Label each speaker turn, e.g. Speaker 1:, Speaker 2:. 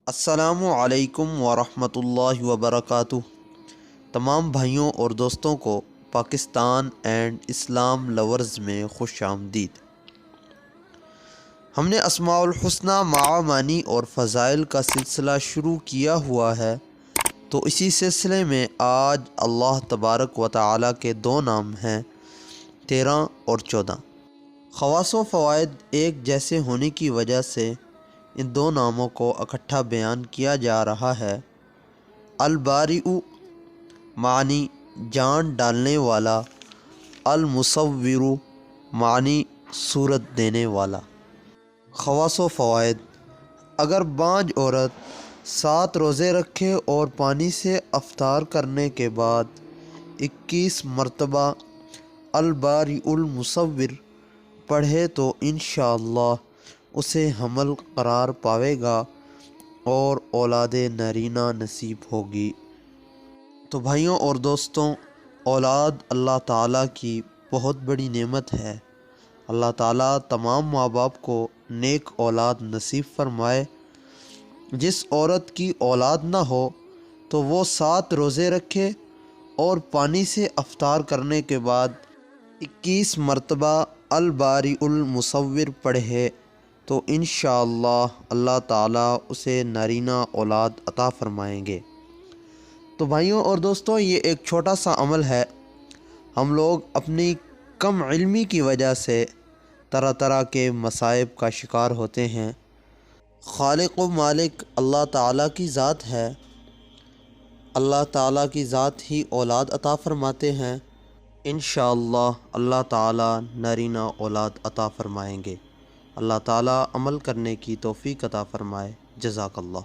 Speaker 1: السلام علیکم ورحمۃ اللہ وبرکاتہ۔ تمام بھائیوں اور دوستوں کو پاکستان اینڈ اسلام لورز میں خوش آمدید۔ ہم نے اسماء الحسنی معانی اور فضائل کا سلسلہ شروع کیا ہوا ہے، تو اسی سلسلے میں آج اللہ تبارک و تعالیٰ کے دو نام ہیں 13 اور 14۔ خواص و فوائد ایک جیسے ہونے کی وجہ سے ان دو ناموں کو اکٹھا بیان کیا جا رہا ہے۔ البارئ معنی جان ڈالنے والا، المصور معنی صورت دینے والا۔ خواص و فوائد: اگر بانجھ عورت 7 روزے رکھے اور پانی سے افطار کرنے کے بعد 21 مرتبہ البارئ المصور پڑھے تو انشاءاللہ اسے حمل قرار پاوے گا اور اولاد نرینہ نصیب ہوگی۔ تو بھائیوں اور دوستوں، اولاد اللہ تعالیٰ کی بہت بڑی نعمت ہے۔ اللہ تعالیٰ تمام ماں باپ کو نیک اولاد نصیب فرمائے۔ جس عورت کی اولاد نہ ہو تو وہ 7 روزے رکھے اور پانی سے افطار کرنے کے بعد 21 مرتبہ البارئ المصور پڑھے تو انشاءاللہ اللہ تعالیٰ اسے نارینہ اولاد عطا فرمائیں گے۔ تو بھائیوں اور دوستوں، یہ ایک چھوٹا سا عمل ہے۔ ہم لوگ اپنی کم علمی کی وجہ سے طرح طرح کے مصائب کا شکار ہوتے ہیں۔ خالق و مالک اللہ تعالیٰ کی ذات ہے۔ اللہ تعالیٰ کی ذات ہی اولاد عطا فرماتے ہیں۔ انشاءاللہ اللہ تعالیٰ نارینہ اولاد عطا فرمائیں گے۔ اللہ تعالیٰ عمل کرنے کی توفیق عطا فرمائے۔ جزاک اللہ۔